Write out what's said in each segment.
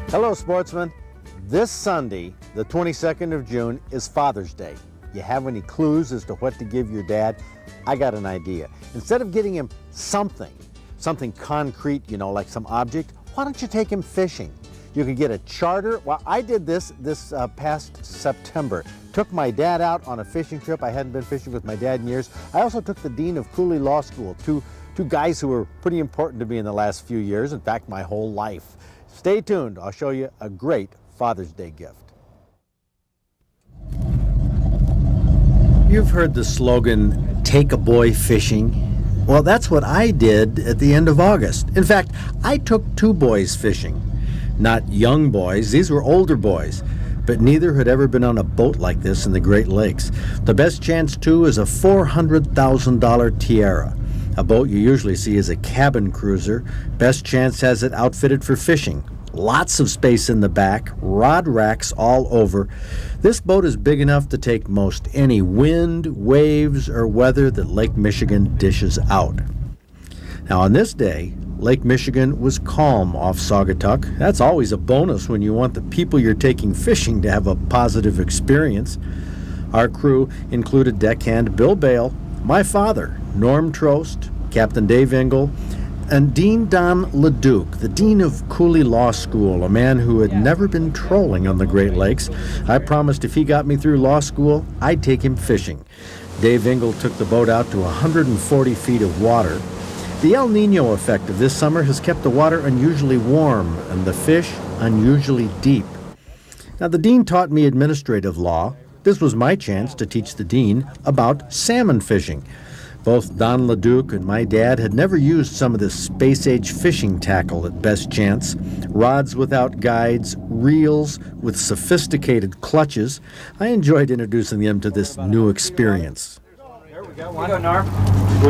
Hello, sportsmen. This Sunday, the 22nd of June, is Father's Day. You have any clues as to what to give your dad? I got an idea. Instead of getting him something concrete, like some object, why don't you take him fishing? You can get a charter. Well, I did this past September. Took my dad out on a fishing trip. I hadn't been fishing with my dad in years. I also took the dean of Cooley Law School, two guys who were pretty important to me in the last few years, in fact, my whole life. Stay tuned. I'll show you a great Father's Day gift. You've heard the slogan, "Take a boy fishing." Well, that's what I did at the end of August. In fact, I took 2 boys fishing. Not young boys, these were older boys, but neither had ever been on a boat like this in the Great Lakes. The best chance, too, is a $400,000 Tiara. A boat you usually see is a cabin cruiser. Best Chance has it outfitted for fishing. Lots of space in the back, rod racks all over. This boat is big enough to take most any wind, waves, or weather that Lake Michigan dishes out. Now on this day, Lake Michigan was calm off Saugatuck. That's always a bonus when you want the people you're taking fishing to have a positive experience. Our crew included deckhand Bill Bale, my father, Norm Trost, Captain Dave Engel, and Dean Don LeDuc, the dean of Cooley Law School, a man who had never been trolling on the Great Lakes. I promised if he got me through law school, I'd take him fishing. Dave Engel took the boat out to 140 feet of water. The El Nino effect of this summer has kept the water unusually warm and the fish unusually deep. Now, the dean taught me administrative law. This was my chance to teach the dean about salmon fishing. Both Don LeDuc and my dad had never used some of this space-age fishing tackle at Best Chance. Rods without guides, reels with sophisticated clutches. I enjoyed introducing them to this new experience. There we go. One. Go, Norm.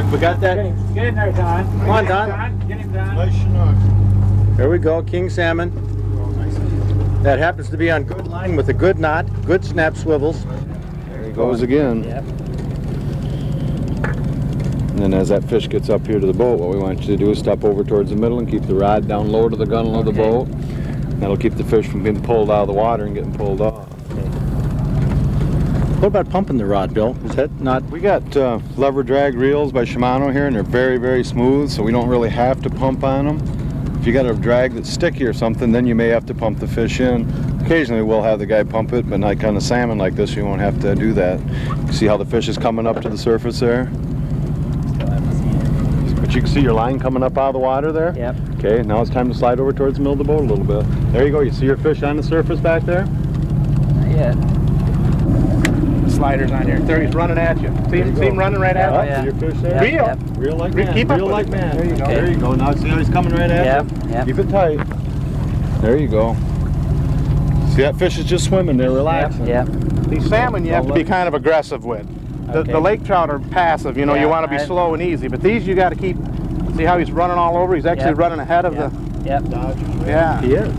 We got that? Get in there, Don. Come on, Don. Get him, Don. Nice Chinook. There we go, king salmon. That happens to be on good line with a good knot, good snap swivels. There he goes again. Yep. And then as that fish gets up here to the boat, what we want you to do is step over towards the middle and keep the rod down low to the gunnel of the boat. That'll keep the fish from being pulled out of the water and getting pulled off. What about pumping the rod, Bill? Is that not... We got lever drag reels by Shimano here, and they're very, very smooth, so we don't really have to pump on them. If you got a drag that's sticky or something, then you may have to pump the fish in. Occasionally we'll have the guy pump it, but like on a salmon like this, you won't have to do that. See how the fish is coming up to the surface there? But you can see your line coming up out of the water there? Yep. Okay, now it's time to slide over towards the middle of the boat a little bit. There you go. You see your fish on the surface back there? Not yet. The slider's on there. There he's running at you. See him running right at you? yeah. See your fish there? Yep, yep. Reel like man. Keep up Reel with like it. man. There you go. Okay. There you go. Now see how he's coming right at Yep, you? yep. Keep it tight. There you go. See, that fish is just swimming there, relaxing. Yep. These salmon you have to be kind of aggressive with. Okay. The lake trout are passive, you Yeah, want to be slow and easy. But these you got to keep. See how he's running all over? He's actually Yep. running ahead of Yep. the. Yep. Yeah. He is.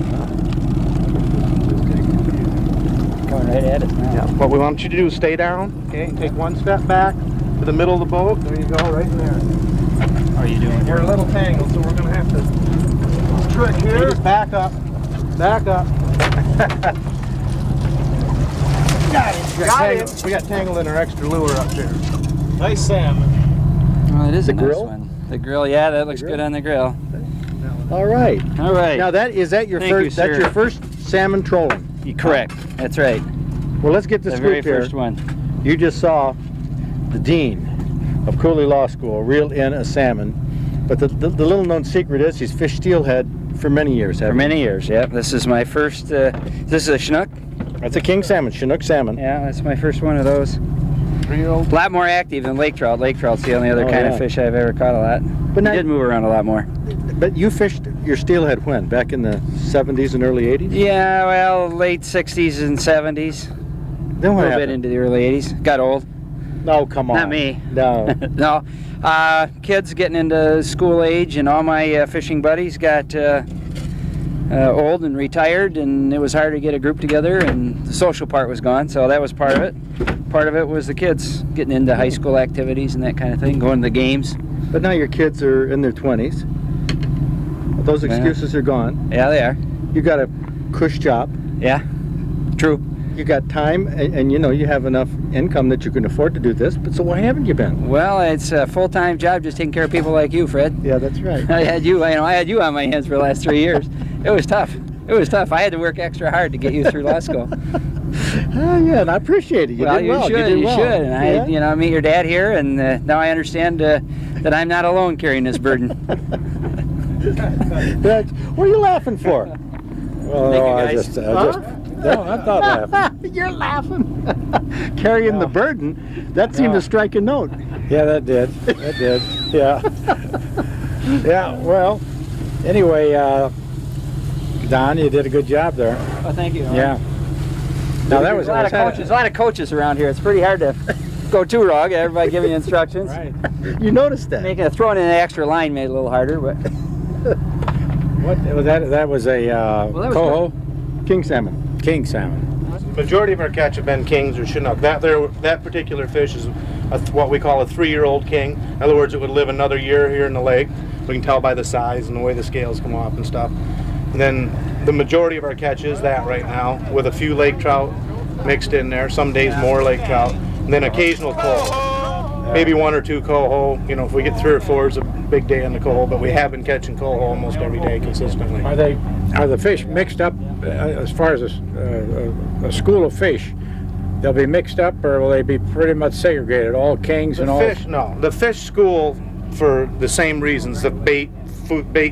Coming right at us now. Yeah. What we want you to do is stay down. Okay. Take one step back to the middle of the boat. There you go, right in there. How are you doing? We're a little tangled, so we're going to have to. Trick here. Just back up. Back up. Got him. We got tangled in our extra lure up there. Nice salmon. Oh, it is The a nice grill? one. The grill, yeah, that looks good on the grill. All right. All right. Now is that your Thank you, first? That's sir. your first salmon trolling. Correct. That's right. Well, let's get the The scoop very here. first one. You just saw the dean of Cooley Law School reel in a salmon, but the little known secret is he's fished steelhead for many years. For many years, yep. This is my first, this is a Chinook. That's a king salmon, Chinook salmon. Yeah, that's my first one of those. A lot more active than lake trout. Lake trout's the only other kind of fish I've ever caught a lot. But He now, did move around a lot more. But you fished your steelhead when? Back in the 70s and early 80s? Yeah, well, late 60s and 70s. Then A what little bit happened? into the early 80s. Got old. No, come on. Not me. No. No. Kids getting into school age, and all my fishing buddies got old and retired, and it was hard to get a group together, and the social part was gone, so that was part of it. Part of it was the kids getting into high school activities and that kind of thing, going to the games. But now your kids are in their 20s. Those excuses are gone. Yeah, they are. You got a cush job. Yeah, true. You got time, and you know you have enough income that you can afford to do this. But so why haven't you been? Well, it's a full-time job just taking care of people like you, Fred. Yeah, that's right. I had you on my hands for the last 3 years. It was tough. It was tough. I had to work extra hard to get you through law school. Yeah, and I appreciate it. You did well. You did well. should. And I meet your dad here, and now I understand that I'm not alone carrying this burden. What are you laughing for? Well, Thank you, guys. No, I'm not laughing. You're laughing. Carrying the burden. That seemed to strike a note. Yeah, that did. That did. Yeah. Yeah. Well, anyway, Don, you did a good job there. Oh, thank you. Yeah. Now that was a lot of coaches around here. It's pretty hard to go too wrong. Everybody giving you instructions. Right. You noticed that. Throwing in an extra line made it a little harder, but What was that? That was a that was coho King salmon. king salmon. Majority of our catch have been kings or chinook. That particular fish is what we call a 3-year-old king. In other words, it would live another year here in the lake. We can tell by the size and the way the scales come off and stuff. And then the majority of our catch is that right now, with a few lake trout mixed in there. Some days more lake trout, and then occasional coho. Maybe 1 or 2 coho. You know, if we get 3 or 4, it's a big day on the coho. But we have been catching coho almost every day consistently. Are the fish mixed up as far as a school of fish? They'll be mixed up, or will they be pretty much segregated? All kings and all. The fish school, for the same reasons. The bait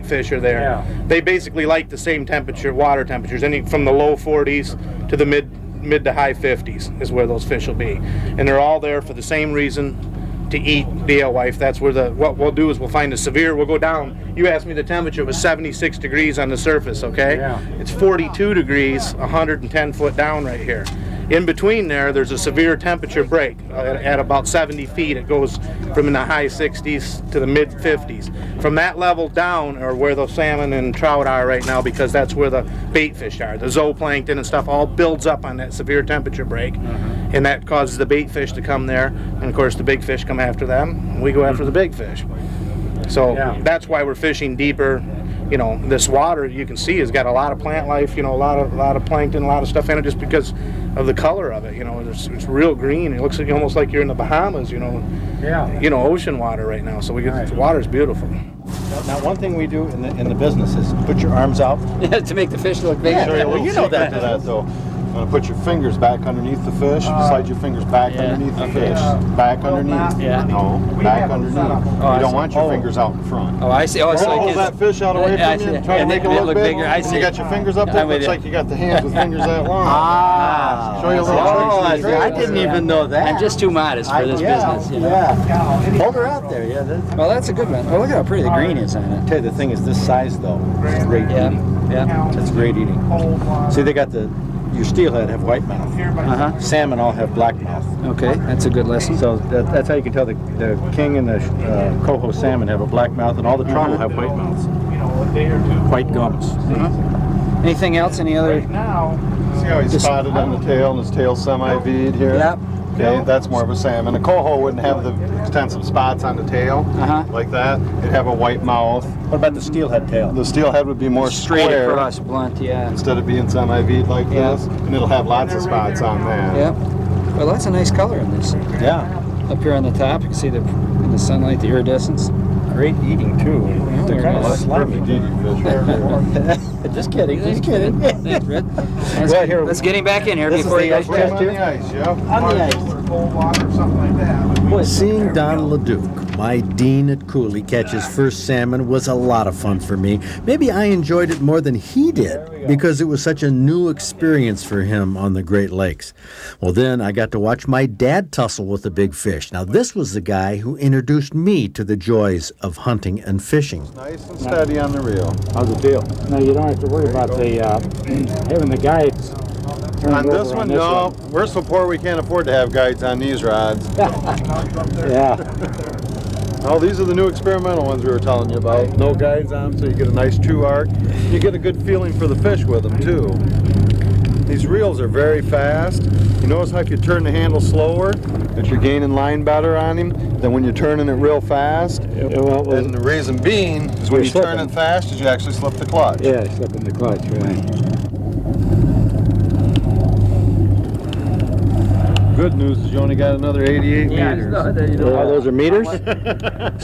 fish are there. Yeah. They basically like the same water temperatures, from the low 40s to the mid to high 50s is where those fish will be, and they're all there for the same reason. To eat the alewife. That's where what we'll do is we'll find we'll go down. You asked me the temperature was 76 degrees on the surface, okay? Yeah. It's 42 degrees, 110 foot down right here. In between there's a severe temperature break at about 70 feet. It goes from in the high 60s to the mid 50s. From that level down are where the salmon and trout are right now, because that's where the bait fish are. The zooplankton and stuff all builds up on that severe temperature break, and that causes the bait fish to come there. And of course the big fish come after them, and we go after the big fish. So that's why we're fishing deeper. You know, this water you can see has got a lot of plant life. You know, a lot of plankton, a lot of stuff in it, just because of the color of it. You know, it's real green. It looks almost like you're in the Bahamas. You know, ocean water right now. So the water's beautiful. Now, one thing we do in the business is put your arms out. to make the fish look bigger. Show you a little secret to that, though. You want to put your fingers back underneath the fish. Slide your fingers back underneath the fish. Back underneath. Yeah. No, back underneath. You don't want your fingers out in front. Oh, I see. Oh, it's Hold that fish out away I from see. you. Try to And make it it look bigger. bigger. I And see. you got your fingers up there. I'm with Looks you. like you got the hands with fingers that long. Show you a little I trick. didn't even know that. I'm just too modest for this business. You know? Yeah. Hold her out there. Yeah. Well, that's a good one. Oh, look how pretty the green is on it. Tell you the thing is, this size though, it's great eating. Yeah. It's great eating. See, they got your steelhead have white mouth. Salmon all have black mouth. Okay, that's a good lesson. So that's how you can tell the king and the coho salmon have a black mouth, and all the trout will have white mouths. White gums. Anything else? Any other? See how he's spotted on the tail, and his tail's semi-V'd here? Yep. Okay, that's more of a salmon. A coho wouldn't have the extensive spots on the tail like that. It'd have a white mouth. What about the steelhead tail? The steelhead would be more Straight square across, blunt, yeah. instead of being semi-V'd like Yeah. this. And it'll have lots of spots on that. Yep. Well, that's a nice color in this. Yeah. Up here on the top, you can see in the sunlight, the iridescence. Great eating too. They're kind of Perfect slimy. eating fish. Just kidding. Just kidding. Thanks, Red. Well, here- Let's get him back in here This is before the you guys Put him catch on the ice, yeah. On the ice. Cold water or something like that. Seeing Don LeDuc, my dean at Cooley, catch his first salmon was a lot of fun for me. Maybe I enjoyed it more than he did because it was such a new experience for him on the Great Lakes. Well, then I got to watch my dad tussle with the big fish. Now, this was the guy who introduced me to the joys of hunting and fishing. Nice and steady on the reel. How's it feel? No, you don't have to worry about the having the guides. On this one, no. We're so poor we can't afford to have guides on these rods. Yeah. Oh, these are the new experimental ones we were telling you about. No guides on them, so you get a nice true arc. You get a good feeling for the fish with them, too. These reels are very fast. You notice how if you turn the handle slower, that you're gaining line better on him than when you're turning it real fast. And the reason being is when you turn it fast is you actually slip the clutch. Yeah, slipping the clutch, right. good news is you only got another 88 meters. Oh, those are meters?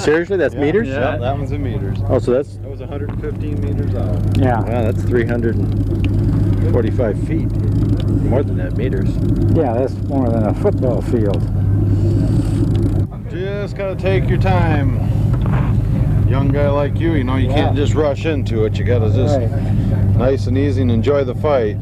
Seriously, that's meters? Yeah, that one's in meters. Oh, so that was 115 meters out. Yeah. wow, that's 345 feet. More than that, meters. Yeah, that's more than a football field. Just gotta take your time. Young guy like you, you know, you can't just rush into it. You gotta just nice and easy and enjoy the fight.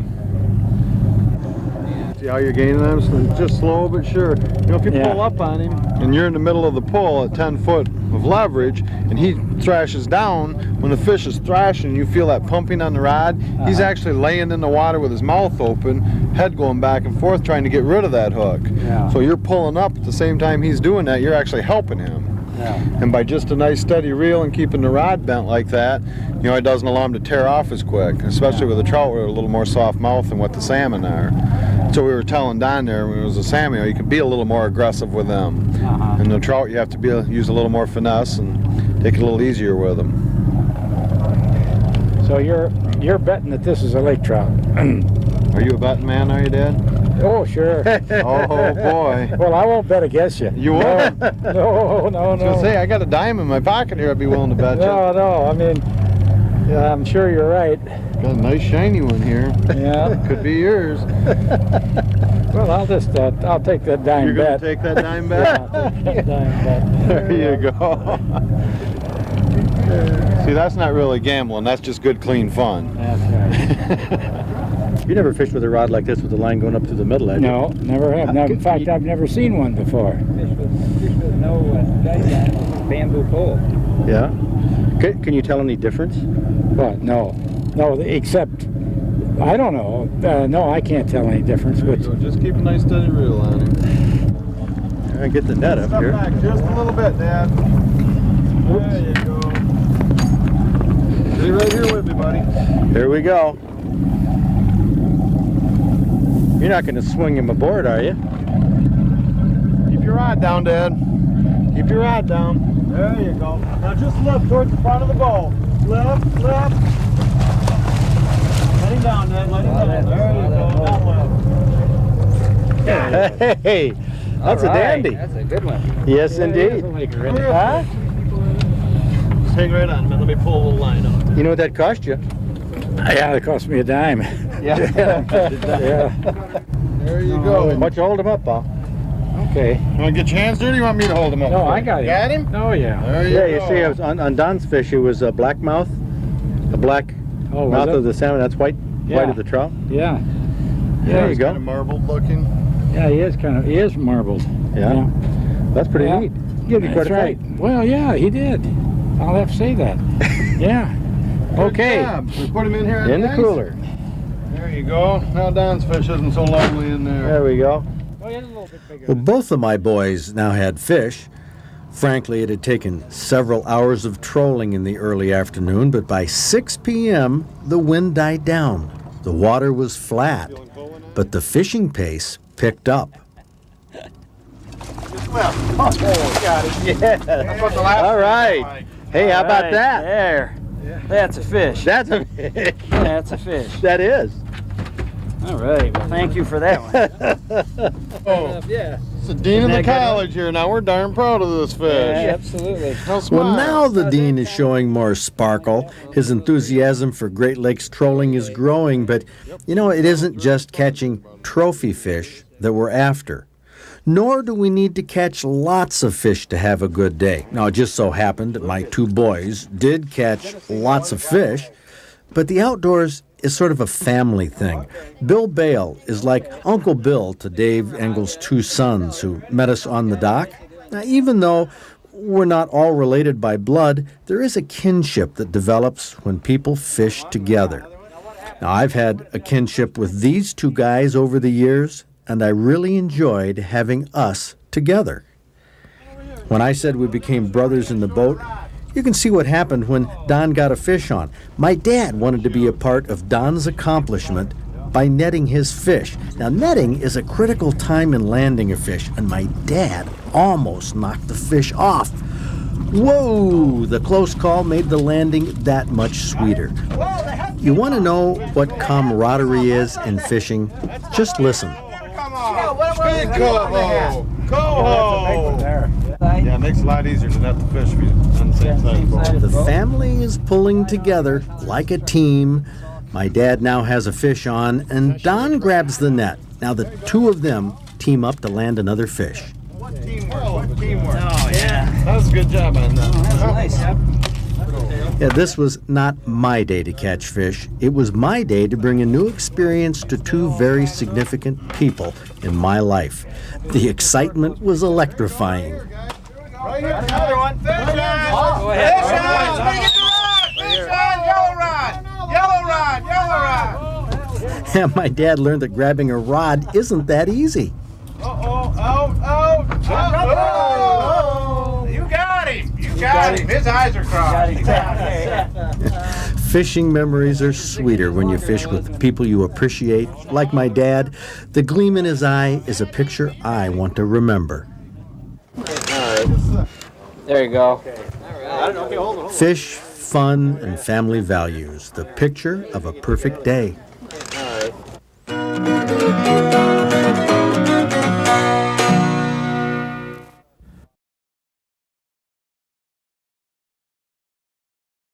See how you're gaining on him? So just slow but sure. You know, if you pull up on him and you're in the middle of the pull at 10 foot of leverage and he thrashes down, when the fish is thrashing, you feel that pumping on the rod. He's actually laying in the water with his mouth open, head going back and forth trying to get rid of that hook. Yeah. So you're pulling up at the same time he's doing that, you're actually helping him. Yeah. And by just a nice steady reel and keeping the rod bent like that, you know, it doesn't allow them to tear off as quick, especially with the trout with a little more soft mouth than what the salmon are. So we were telling Don there when it was a salmon, you know, you can be a little more aggressive with them. And the trout, you have to use a little more finesse and take it a little easier with them. So you're betting that this is a lake trout. Are you a betting man, are you, Dad? Oh, sure. Oh, boy. Well, I won't bet against you. You won't? No, I was no. going to say, I got a dime in my pocket here I'd be willing to bet you. No, I mean, yeah, I'm sure you're right. Got a nice shiny one here. Yeah. Could be yours. Well, I'll take that dime You're bet. going to take that dime bet? Yeah, I'll take that dime bet. There you go. See, that's not really gambling. That's just good, clean fun. That's right. You never fished with a rod like this with the line going up through the middle, have you? No, never have. No, in fact, I've never seen one before. Fish with no bamboo pole. Yeah? Can you tell any difference? What? No, except, I don't know. No, I can't tell any difference. But So just keep a nice steady reel on him. I get the net up here. Back just a little bit, Dad. There you go. Stay right here with me, buddy. Here we go. You're not going to swing him aboard, are you? Keep your rod down, Dad. Keep your rod down. There you go. Now just look towards the front of the bow. Left. Let him down, Dad. Let him down. There you go. Now left. Hey, that's a dandy. That's a good one. Yes, indeed. Huh? Just hang right on, man. Let me pull a little line up. You know what that cost you? yeah, it cost me a dime. Yeah. Yeah. There you go. Why don't you hold him up, Paul? Okay. You want to get your hands dirty or you want me to hold him up? No, I got him. Got him? Oh, yeah. There you Yeah, go. you see, it was on Don's fish, it was a black mouth. The black Oh, was mouth it? of the salmon, that's white Yeah. of the trout. Yeah. There you He's go. kind of marbled looking. Yeah, he is marbled. Yeah. That's pretty Yeah. neat. Give you That's credit right. Well, yeah, he did. I'll have to say that. Yeah. Okay. Good job. We put him in here. in the nice. cooler. There you go. Now Don's fish isn't so lovely in there. There we go. Well, he's a little bit bigger. Well, both of my boys now had fish. Frankly, it had taken several hours of trolling in the early afternoon, but by 6 p.m., the wind died down. The water was flat, but the fishing pace picked up. All right. Hey, how about that? There. That's a fish. That's a fish. That's a fish. That is. All right. Well, thank you for that one. Oh, Yeah. it's the dean of Isn't the that good? college here. Now we're darn proud of this fish. Absolutely. Now smile. Well, now the dean is showing more sparkle. His enthusiasm for Great Lakes trolling is growing, but you know, it isn't just catching trophy fish that we're after. Nor do we need to catch lots of fish to have a good day. Now, it just so happened that my two boys did catch lots of fish, but the outdoors is sort of a family thing. Bill Bale is like Uncle Bill to Dave Engel's two sons who met us on the dock. Now, even though we're not all related by blood, there is a kinship that develops when people fish together. Now, I've had a kinship with these two guys over the years, and I really enjoyed having us together. When I said we became brothers in the boat, you can see what happened when Don got a fish on. My dad wanted to be a part of Don's accomplishment by netting his fish. Now, netting is a critical time in landing a fish, and my dad almost knocked the fish off. Whoa! The close call made the landing that much sweeter. You want to know what camaraderie is in fishing? Just listen. Big coho! Coho! Yeah, it makes it a lot easier to net the fish if you're on the same side of the boat. The family is pulling together like a team. My dad now has a fish on, and Don grabs the net. Now the two of them team up to land another fish. What teamwork, what teamwork. Oh, yeah. That was a good job on that. Nice. Yeah, this was not my day to catch fish. It was my day to bring a new experience to two very significant people in my life. The excitement was electrifying. Right here, another one. Fish on! Go ahead. Fish on! Bring it to rod! Fish on! Yellow rod! Yellow rod! Yellow rod! And my dad learned that grabbing a rod isn't that easy. Uh-oh! Out! Oh! You got him! You got him! His eyes are crossed. Fishing memories are sweeter when you fish with people you appreciate, like my dad. The gleam in his eye is a picture I want to remember. There you go. Fish, fun, and family values. The picture of a perfect day. All right.